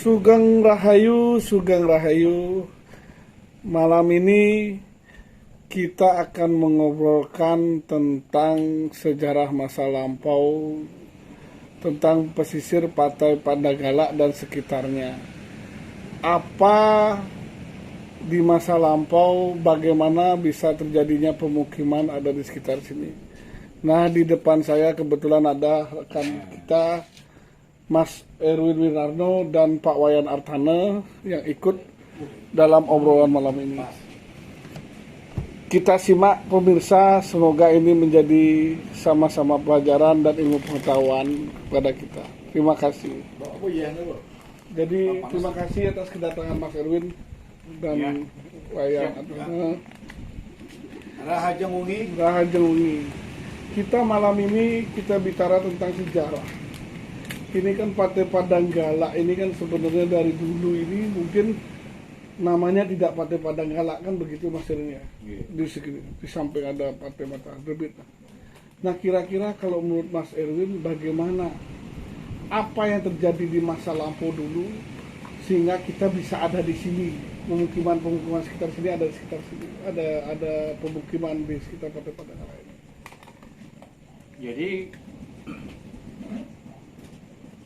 Sugeng Rahayu, Sugeng Rahayu. Malam ini kita akan mengobrolkan tentang sejarah masa lampau, tentang pesisir Pantai Pandanggala dan sekitarnya. Apa di masa lampau, bagaimana bisa terjadinya pemukiman ada di sekitar sini. Nah, di depan saya kebetulan ada rekan kita, Mas Erwin Winarno dan Pak Wayan Artana yang ikut dalam obrolan malam ini. Kita simak pemirsa, semoga ini menjadi sama-sama pelajaran dan ilmu pengetahuan kepada kita. Terima kasih. Jadi terima kasih atas kedatangan Mas Erwin dan Wayan Artana. Rahajeng Ungi. Kita malam ini kita bicara tentang sejarah. Ini kan Pantai Pandanggala, ini kan sebenarnya dari dulu ini mungkin namanya tidak Pantai Pandanggala kan begitu Mas Erwin ya. Di samping ada Pantai Matahari Terbit. Nah, kira-kira kalau menurut Mas Erwin bagaimana, apa yang terjadi di masa lampau dulu sehingga kita bisa ada di sini, pemukiman sekitar sini ada di sekitar sini, ada pemukiman di sekitar Pantai Pandanggala ini. Jadi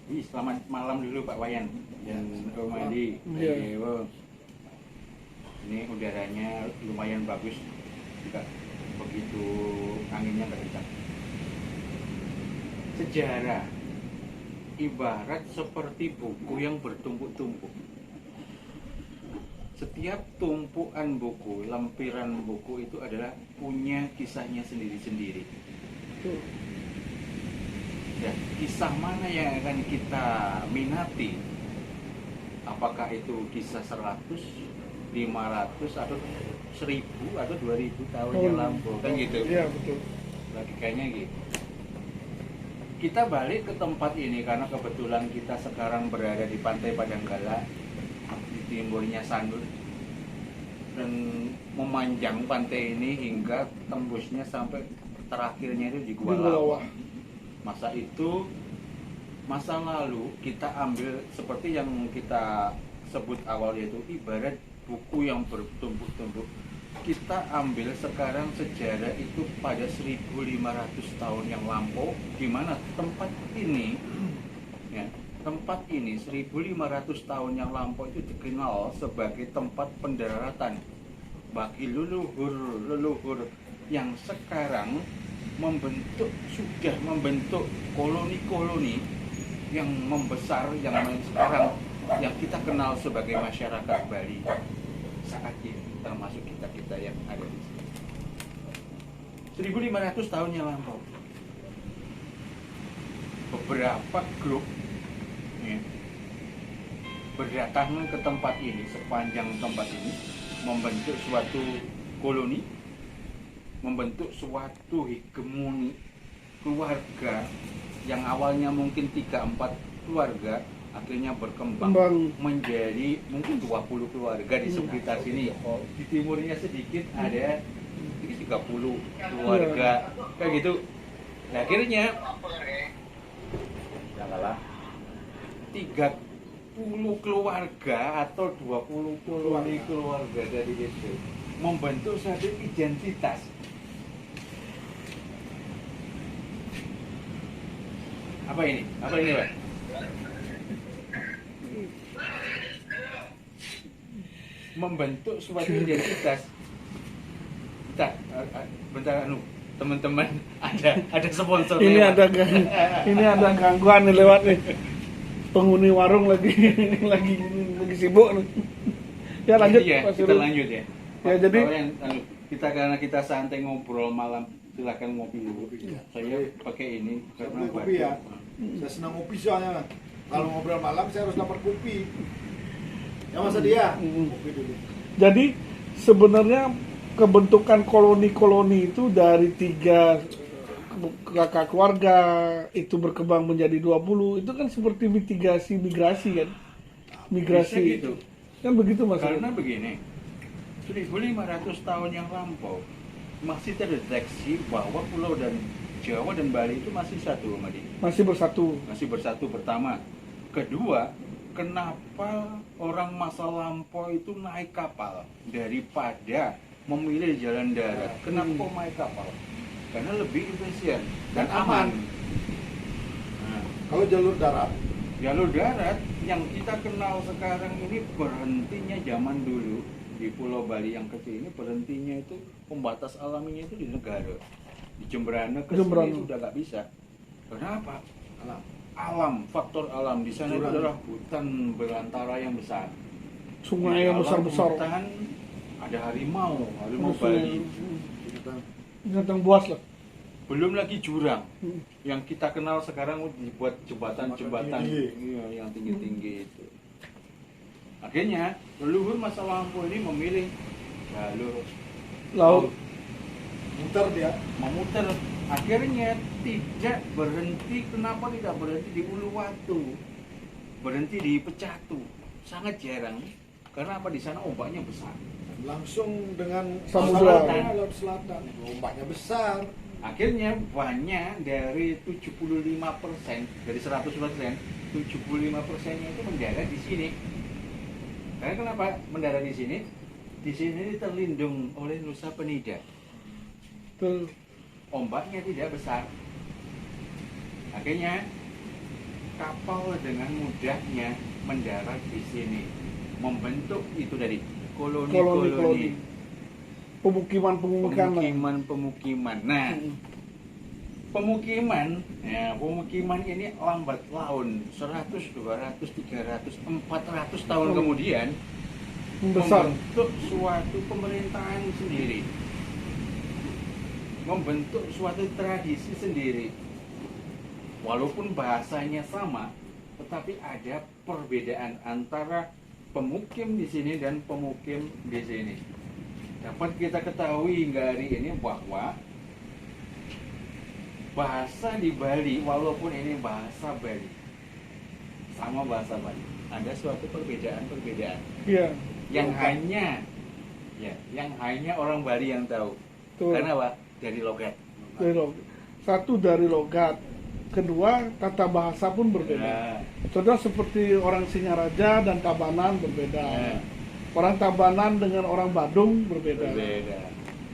selamat malam dulu Pak Wayan dan Om Andi. Ini udaranya lumayan bagus, juga begitu anginnya kencang. Sejarah ibarat seperti buku yang bertumpuk-tumpuk. Setiap tumpukan buku, lempiran buku itu adalah punya kisahnya sendiri-sendiri. Dan kisah mana yang akan kita minati? Apakah itu kisah 100, 500, atau 1000, atau 2000 tahun yang lampau? Kan gitu. Iya, betul. Logikanya gitu. Kita balik ke tempat ini karena kebetulan kita sekarang berada di Pantai Pandanggala, di timurnya Sanur, dan memanjang pantai ini hingga tembusnya sampai terakhirnya itu di Gua Lawah. Masa lalu kita ambil seperti yang kita sebut awal, yaitu ibarat buku yang bertumpuk-tumpuk. Kita ambil sekarang sejarah itu pada 1500 tahun yang lampau, di mana tempat ini 1500 tahun yang lampau itu dikenal sebagai tempat pendaratan bagi leluhur yang sekarang sudah membentuk koloni-koloni yang membesar, yang sekarang yang kita kenal sebagai masyarakat Bali saat ini, termasuk kita yang ada di sini. 1500 tahun yang lampau, beberapa grup berdatangan ke tempat ini, sepanjang tempat ini, membentuk suatu koloni, membentuk suatu hegemoni keluarga yang awalnya mungkin 3-4 keluarga, akhirnya berkembang menjadi mungkin 20 keluarga di sekitar sini. Di timurnya sedikit ada 30 keluarga, kayak gitu. Nah, akhirnya 30 keluarga atau 20 keluarga dari itu membentuk suatu identitas. Apa ini Pak? Membentuk suatu identitas. Bentar, teman-teman, ada sponsor. Ini lewat. Ini ada gangguan nih lewat nih. Penghuni warung lagi sibuk nih. Ya lanjut. Ya, kita lanjut ya. Ya, jadi karena kita santai ngobrol malam, silakan ngopi dulu. Saya pakai ini karena kopi ya. Saya senang ngopi soalnya. Kalau ngobrol malam saya harus dapat kopi. Ya masa dia kopi dulu. Jadi sebenarnya kebentukan koloni-koloni itu dari 3 kakak keluarga itu berkembang menjadi 20, itu kan seperti migrasi kan? Migrasi gitu. Kan begitu Mas. Karena begini, 1500 tahun yang lampau masih terdeteksi bahwa Pulau dan Jawa dan Bali itu masih satu, Madi. Masih bersatu. Masih bersatu pertama. Kedua, kenapa orang masa lampau itu naik kapal daripada memilih jalan darat? Kenapa kok naik kapal? Karena lebih efisien dan aman. Nah, Kalau jalur darat, jalur darat yang kita kenal sekarang ini berhentinya zaman dulu di Pulau Bali yang kecil ini, berhentinya itu pembatas alaminya itu di negara. Di Jemberana ke Jemberana. sini sudah nggak bisa. Kenapa? alam. Alam, faktor alam di sana itu Jurang. adalah hutan belantara yang besar. Sungai Di yang dalam besar-besar. hutan ada harimau Sungai. Bali. Binatang Binatang buas lah. Belum lagi jurang Hmm. yang kita kenal sekarang dibuat jembatan-jembatan tinggi. iya, yang tinggi-tinggi itu. Akhirnya leluhur masa lampau ini memilih jalur Laut. muter dia. memutar. Akhirnya tidak berhenti. Kenapa tidak berhenti di Uluwatu? Berhenti di Pecatu. Sangat jarang. Karena apa, di sana ombaknya besar. Langsung dengan Samudra. laut selatan. Ombaknya besar. Akhirnya banyak dari 75% dari 100%, 75%-nya itu mendarat di sini. Karena kenapa mendarat di sini? Di sini terlindung oleh Nusa Penida. Betul. Ombaknya tidak besar. Akhirnya kapal dengan mudahnya mendarat di sini, membentuk itu dari Koloni-koloni. koloni-koloni, Pemukiman-pemukiman. pemukiman-pemukiman. Nah, pemukiman ini lambat laun 100, 200, 300, 400 tahun kemudian Membesar. membentuk suatu pemerintahan sendiri, membentuk suatu tradisi sendiri. Walaupun bahasanya sama, tetapi ada perbedaan antara pemukim di sini dan pemukim di sini. Dapat kita ketahui hingga hari ini bahwa bahasa di Bali, walaupun ini bahasa Bali, sama bahasa Bali, ada suatu perbedaan-perbedaan Iya. yang hanya orang Bali yang tahu. Betul. Karena apa? Dari logat. Dari logat. Satu dari logat. Kedua, tata bahasa pun berbeda. Nah, Contoh seperti orang Singaraja dan Tabanan berbeda. nah, Orang Tabanan dengan orang Badung berbeda. berbeda.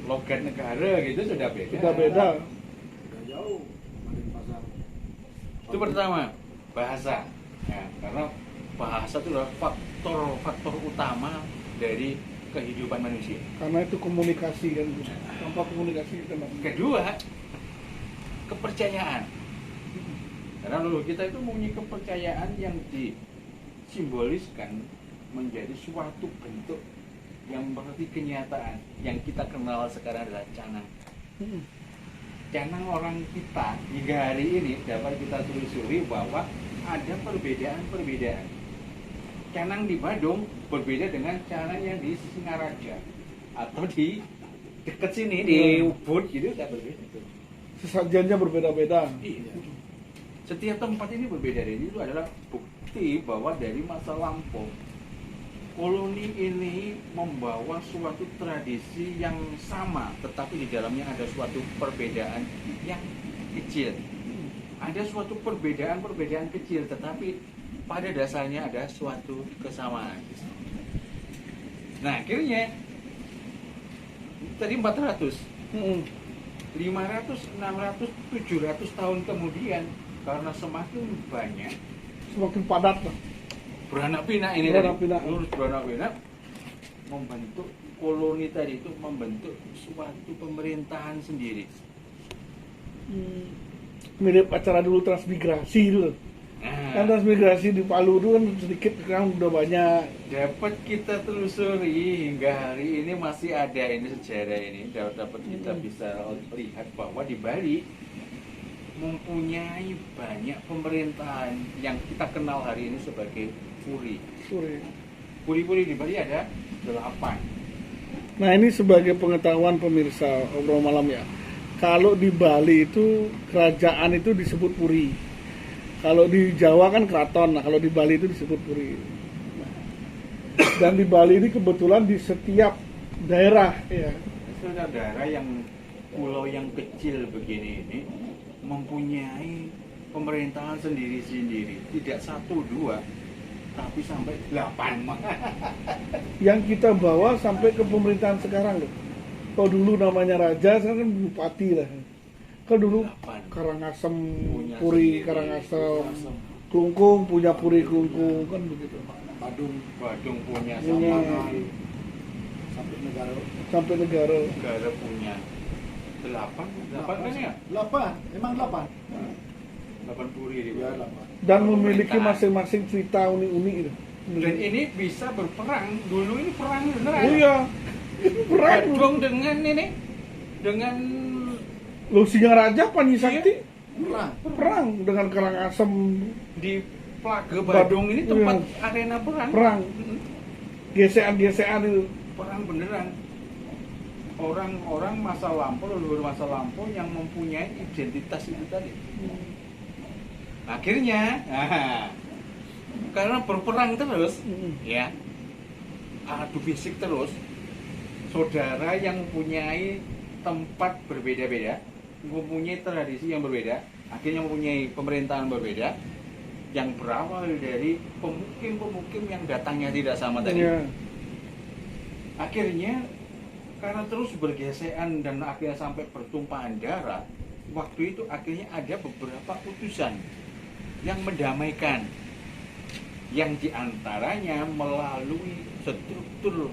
Logat negara gitu sudah beda. Sudah beda. Udah jauh. Makin pasar. Itu pertama, bahasa. Ya, karena bahasa itu adalah faktor utama dari kehidupan manusia. Karena itu komunikasi kan. Tanpa komunikasi kita nggak bisa. Kedua, kepercayaan. Karena leluhur kita itu mempunyai kepercayaan yang disimboliskan menjadi suatu bentuk yang berarti kenyataan. Yang kita kenal sekarang adalah canang. Canang orang kita hingga hari ini dapat kita telusuri bahwa ada perbedaan-perbedaan. Canang di Badung berbeda dengan canang yang di Singaraja atau di dekat sini di Ubud gitu, tidak berbeda. Sesajennya berbeda-beda. Iya. Setiap tempat ini berbeda. Ini itu adalah bukti bahwa dari masa lampau koloni ini membawa suatu tradisi yang sama, tetapi di dalamnya ada suatu perbedaan yang kecil. Ada suatu perbedaan kecil, tetapi pada dasarnya ada suatu kesamaan. Nah, akhirnya tadi 400, 500, 600, 700 tahun kemudian, karena semakin banyak Semakin padat lah. beranak pinak ini Beranak tadi, pinak. lurus beranak pinak, membentuk koloni tadi itu, membentuk suatu pemerintahan sendiri. Mirip acara dulu transmigrasi dulu. Kan Nah, transmigrasi di Palu dulu kan sedikit, sekarang udah banyak. dapat kita telusuri hingga hari ini masih ada ini sejarah ini, dapat kita bisa lihat bahwa di Bali mempunyai banyak pemerintahan yang kita kenal hari ini sebagai puri. Sorry. Puri-puri di Bali ada 8. Nah ini sebagai pengetahuan pemirsa obrol malam ya. Kalau di Bali itu kerajaan itu disebut puri. Kalau di Jawa kan keraton. Nah kalau di Bali itu disebut puri. Nah, dan di Bali ini kebetulan di setiap daerah ya. Saudara yang pulau yang kecil begini ini mempunyai pemerintahan sendiri-sendiri, tidak satu dua, tapi sampai 8. Yang kita bawa sampai ke pemerintahan sekarang loh. Kalau dulu namanya raja, sekarang kan bupati lah. Kalau dulu 8. Karangasem, Punya Puri sendiri. Karangasem, Klungkung punya Puri Klungkung, kan begitu. Badung punya Punya. sama Sampai negara. Sampai negara. negara punya 8 kan ya? 8, emang 8. 8 puri di Ya, bawah. 8. Dan memiliki Pemerintahan. masing-masing cerita unik-unik itu. Dan ini bisa berperang. Dulu ini perang beneran. Oh iya, perang. Badung dengan ini, dengan Lo Singaraja Panji Sakti Perang. perang dengan Karangasem, di Plaga Badung ini tempat Iya. arena perang. perang, Mm-mm. gesekan-gesekan itu. Perang beneran. Orang-orang masa lampau, leluhur masa lampau yang mempunyai identitas itu tadi. Akhirnya, karena berperang terus, ya, adu fisik terus, saudara yang mempunyai tempat berbeda-beda, mempunyai tradisi yang berbeda, akhirnya mempunyai pemerintahan berbeda, yang berawal dari pemukim-pemukim yang datangnya tidak sama tadi. Iya. Akhirnya karena terus bergesekan dan akhirnya sampai bertumpahan darah, waktu itu akhirnya ada beberapa putusan yang mendamaikan, yang diantaranya melalui struktur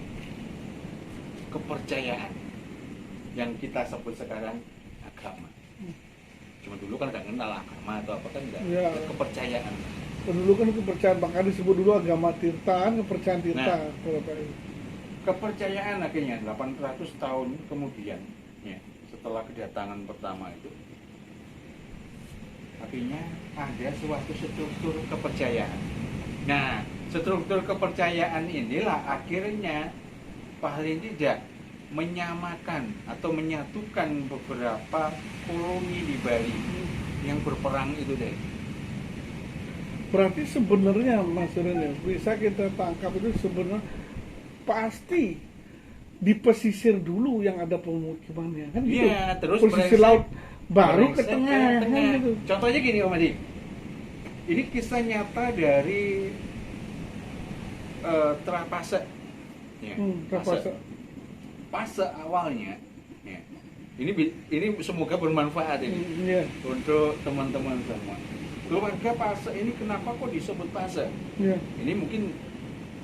kepercayaan yang kita sebut sekarang agama. Cuma dulu kan nggak kenal agama atau apa kan nggak, Ya. kepercayaan. Dulu kan kepercayaan, bahkan disebut dulu agama Tirta, kan kepercayaan Tirta. Kepercayaan akhirnya 800 tahun kemudian, ya, setelah kedatangan pertama itu, akhirnya ada suatu struktur kepercayaan. Nah, struktur kepercayaan inilah akhirnya paling tidak menyamakan atau menyatukan beberapa koloni di Bali yang berperang itu deh. Berarti sebenarnya Mas Ren, bisa kita tangkap itu sebenarnya pasti di pesisir dulu yang ada pemukimannya kan gitu. Iya, terus pesisir berengsek- laut baru ke berengsek tengah, kan gitu. Contohnya gini Om Adi, ini kisah nyata dari Trapase. Ya, Trapase. Pase awalnya, ya. Ini semoga bermanfaat ini Iya, untuk teman-teman semua. Keluarga Pase ini kenapa kok disebut Pase? iya. Ini mungkin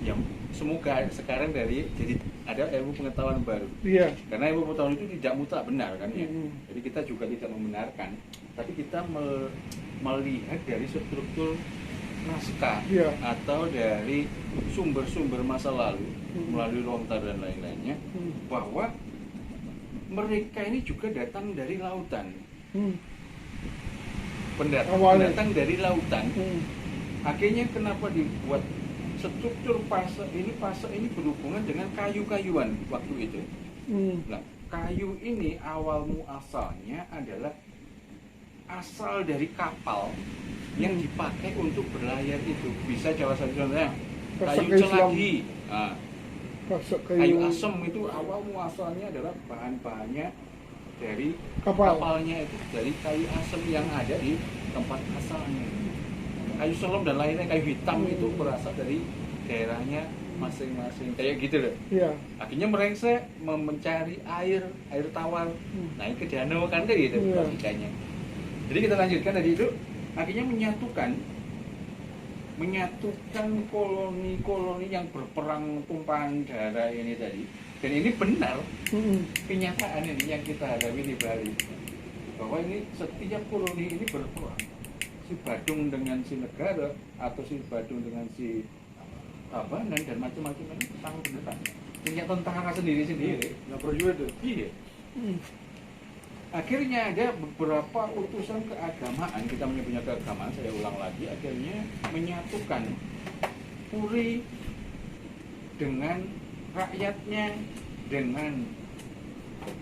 ya semoga sekarang jadi ada ilmu pengetahuan baru. Iya. Karena ilmu pengetahuan itu tidak mutlak benar kan ya. Mm-hmm. Jadi kita juga tidak membenarkan, tapi kita melihat dari struktur naskah Iya. atau dari sumber-sumber masa lalu melalui lontar dan lain-lainnya, bahwa mereka ini juga datang dari lautan. Awalnya. Pendatang dari lautan. Akhirnya kenapa dibuat struktur Pase ini berhubungan dengan kayu-kayuan waktu itu. Nah, kayu ini awal muasalnya adalah asal dari kapal yang dipakai untuk berlayar itu. Bisa salah satu contohnya kayu celagi. Nah, kayu asem itu awal muasalnya adalah bahan-bahannya dari kapalnya itu, dari kayu asem yang ada di tempat asalnya. Kayu selom dan lainnya, kayu hitam itu berasal dari daerahnya masing-masing, kayak gitu loh. Iya. Akhirnya merengsek mencari air tawar, naik ke danau kan dari itu Iya. logikanya. Jadi kita lanjutkan dari itu, akhirnya menyatukan koloni-koloni yang berperang tumpahan darah ini tadi. Dan ini benar kenyataan ini yang kita hadapi di Bali, bahwa ini setiap koloni ini berperang, si Badung dengan si negara atau si Badung dengan si Tabanan dan macam-macam ini sangat beneran punya tentara sendiri-sendiri. Nggak berjuang tuh. Iya. Akhirnya ada beberapa utusan keagamaan, kita punya keagamaan, saya ulang lagi, akhirnya menyatukan Puri dengan rakyatnya, dengan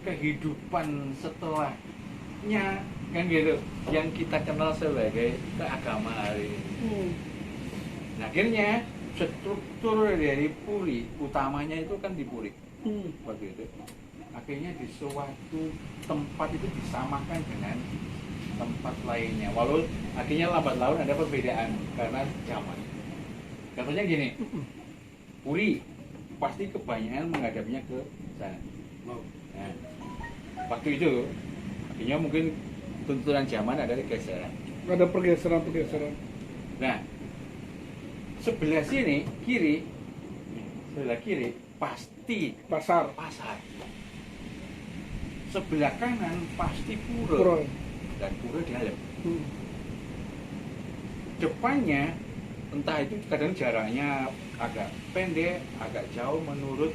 kehidupan setelahnya, kan gitu, yang kita kenal sebagai keagamaan hari ini. Nah, akhirnya struktur dari Puri utamanya itu kan di Puri waktu itu. Akhirnya di suatu tempat itu disamakan dengan tempat lainnya, walau akhirnya lambat laun ada perbedaan karena zaman. Contohnya gini, Puri pasti kebanyakan menghadapnya ke sana. Oh. Nah, waktu itu akhirnya mungkin tuntunan zaman ada geseran. Ada pergeseran. Nah, sebelah sini kiri, sebelah kiri pasti Pasar. pasar. Sebelah kanan pasti pura Pura. dan pura dalam. Hmm. Depannya entah itu kadang jaraknya agak pendek, agak jauh menurut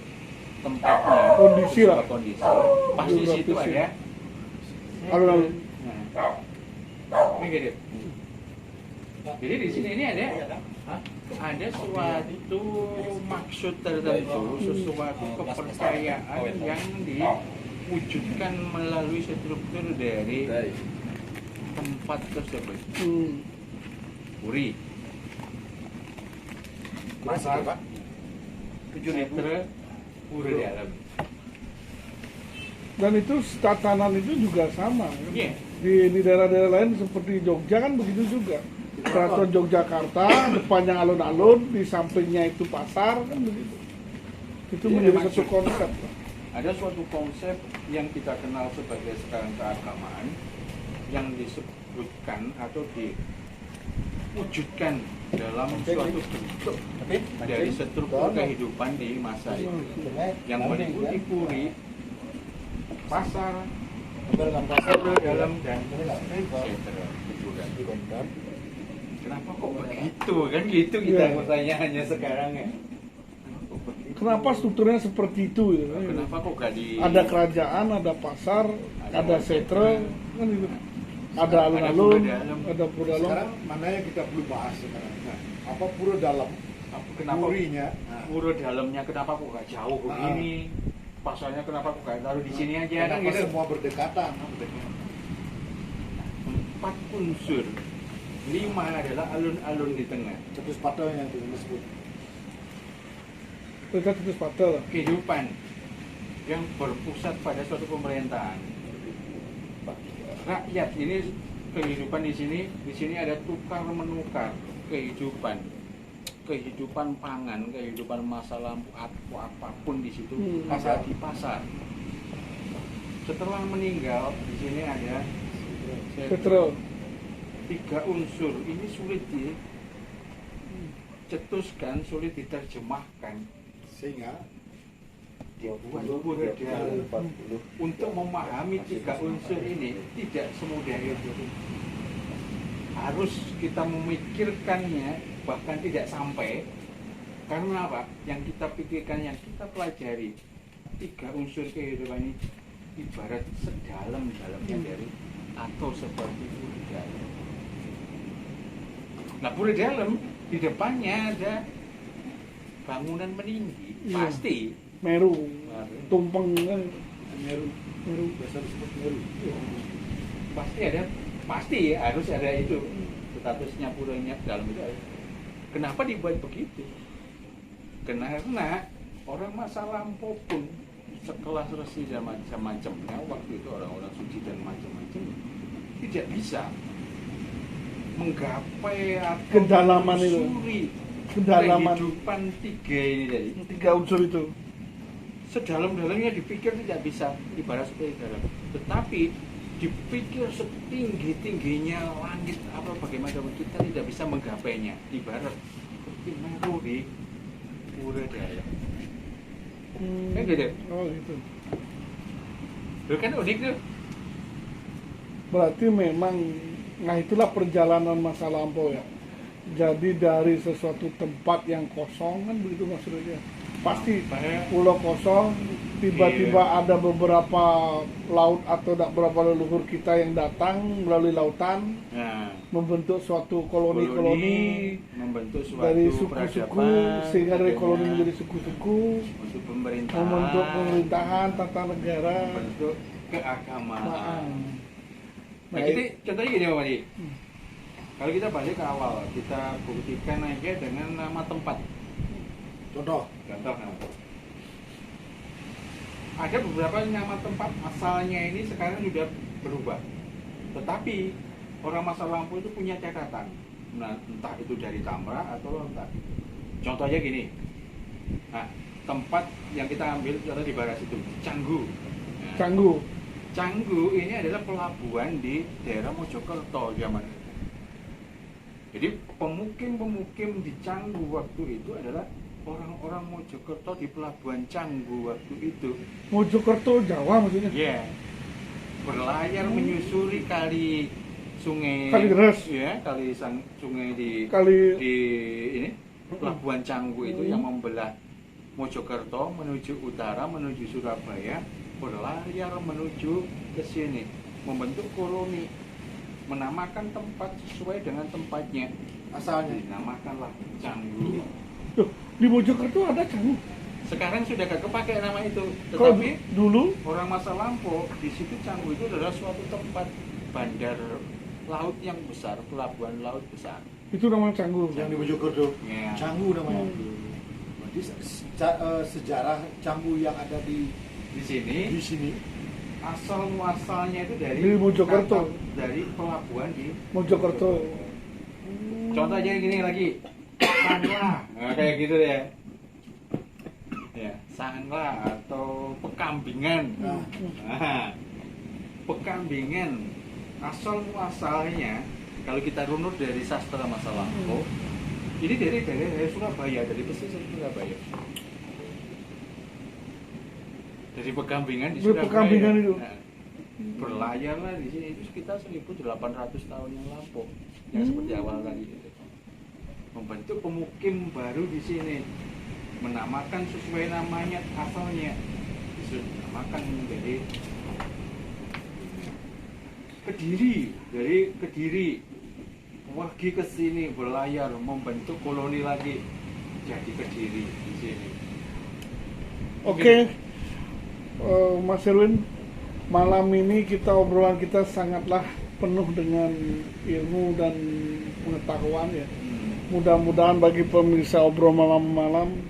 tempatnya, Kondisi lah. kondisi. Pasti Geografis situ ya. ada Alun-alun. Nah, ini gitu. Jadi di sini ini ada suatu maksud tertentu, sesuatu kepercayaan yang diwujudkan melalui struktur dari tempat tersebut. Puri, Pasar, Pak. 7.000 pura dalam. Dan itu tatanan itu juga sama kan? Iya. Di daerah-daerah lain seperti Jogja kan begitu juga. Keraton Yogyakarta, depannya alun-alun, di sampingnya itu pasar kan begitu. Itu Jadi menjadi maksud- satu konsep. Ada suatu konsep yang kita kenal sebagai sekarang keagamaan yang disebutkan atau diwujudkan dalam suatu bentuk dari struktur kehidupan di masa itu yang meliputi puri, pasar, pura dalam dan etc. Kenapa kok begitu kan gitu kita Iya. pertanyaannya sekarang ya. Kenapa strukturnya seperti itu? Ya? Kenapa kok gak di Ada kerajaan, ada pasar, ada setre, kan gitu. Ada Ada alun-alun, pura dalam. ada pura dalam. Sekarang mana yang kita perlu bahas sekarang? Apa pura dalam? kenapa Purinya. pura dalamnya kenapa kok gak jauh begini? Pasarnya kenapa kok gak taruh di sini aja kan Kenapa gitu. semua berdekatan? 4 unsur. 5 adalah alun-alun di tengah. Cetus patahnya itu yang disebut. Kita terus patah lah. Kehidupan yang berpusat pada suatu pemerintahan. Rakyat ini kehidupan di sini ada tukar menukar kehidupan, kehidupan pangan, kehidupan masa lampau apapun di situ ada di pasar. Setelah meninggal di sini ada Setre. 3 unsur ini sulit dicetuskan, sulit diterjemahkan. Sehingga Dibuat pura dalam. Untuk memahami 3 unsur ini tidak semudah itu. Harus kita memikirkannya bahkan tidak sampai. Karena apa? Yang kita pikirkan, yang kita pelajari 3 unsur kehidupan ini ibarat sedalam-dalamnya dari atau seperti pura dalam. Nah, pura dalam di depannya ada bangunan meninggi, Iya. pasti. Meru, tumpeng kan. Meru, biasa disebut Meru. Pasti harus ada itu statusnya puranya dalam itu. Kenapa dibuat begitu? Karena orang masa lampau pun sekelas Resi dan macam-macamnya waktu itu orang-orang suci dan macam-macam tidak bisa menggapai atau Kedalaman itu. menyusuri Kedalaman. kehidupan 3 ini tadi. 3 unsur itu. Sedalam-dalamnya dipikir tidak bisa ibarat seperti dalam, tetapi dipikir setinggi-tingginya langit apa bagaimana kita tidak bisa menggapainya ibarat seperti Meru di pura dalam. Kan gitu. Oh gitu. Loh, kan unik tuh. Berarti memang, nah itulah perjalanan masa lampau ya. Jadi dari sesuatu tempat yang kosong kan begitu maksudnya. Pasti pulau kosong, tiba-tiba ada beberapa laut atau beberapa leluhur kita yang datang melalui lautan, Nah, membentuk suatu koloni-koloni membentuk suatu dari suku-suku, peradaban, sehingga dari akhirnya koloni menjadi suku-suku, untuk pemerintahan, membentuk pemerintahan, tata negara. membentuk keagamaan. Nah, Nah, jadi contohnya gini Pak Madi. Kalau kita balik ke awal, kita buktikan aja dengan nama tempat. Contoh, Contoh nama tempat. Ada beberapa nama tempat asalnya ini sekarang sudah berubah. Tetapi orang masa lampau itu punya catatan. Nah, entah itu dari Tamra atau entah Contohnya gini, nah, tempat yang kita ambil contoh di Baras itu, Canggu. Nah, Canggu. Canggu ini adalah pelabuhan di daerah Mojokerto zaman itu. Jadi pemukim-pemukim di Canggu waktu itu adalah orang-orang Mojokerto di pelabuhan Canggu waktu itu. Mojokerto Jawa maksudnya. Ya, berlayar menyusuri kali sungai. Kali Deras. Ya, sungai di Kali ini pelabuhan Canggu itu yang membelah Mojokerto menuju utara menuju Surabaya, berlayar menuju ke sini, membentuk koloni, menamakan tempat sesuai dengan tempatnya, Asalnya. dinamakanlah Canggu. Loh, di Mojokerto ada Canggu. Sekarang sudah gak kepake nama itu, Kalau tetapi dulu orang masa lampau di situ Canggu itu adalah suatu tempat bandar laut yang besar, pelabuhan laut besar. itu namanya Canggu. Yang di Mojokerto. Ya. Canggu namanya. Berarti sejarah Canggu yang ada Di sini di sini asal muasalnya itu dari Di Mojokerto. dari pelabuhan di Mojokerto. Contoh aja gini lagi, Sangla, nah, kayak gitu ya. Ya, Sangla atau Pekambingan. Nah. Nah, Pekambingan asal muasalnya kalau kita runut dari sastra masa lampau, ini dari Surabaya, dari pesisir Surabaya. Dari Pekambingan di Dari Surabaya. Pekambingan itu. Nah, berlayarlah di sini itu sekitar 1800 tahun yang lampau, yang seperti awal tadi itu. Membentuk pemukim baru di sini, menamakan sesuai namanya asalnya, dinamakan menjadi Kediri, dari Kediri pergi ke sini berlayar membentuk koloni lagi, jadi Kediri di sini. Oke. Mas Erwin, malam ini obrolan kita sangatlah penuh dengan ilmu dan pengetahuan ya. Mudah-mudahan bagi pemirsa obrol malam-malam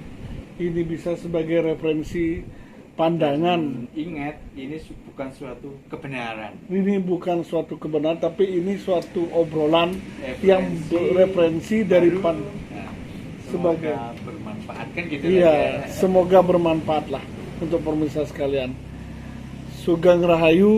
ini bisa sebagai referensi pandangan. Ingat, ini bukan suatu kebenaran. Ini bukan suatu kebenaran, tapi ini suatu obrolan Referensi yang referensi dari baru. Nah, sebagai- semoga bermanfaat kan gitu Iya, ya. semoga bermanfaat lah untuk pemirsa sekalian. Sugeng Rahayu.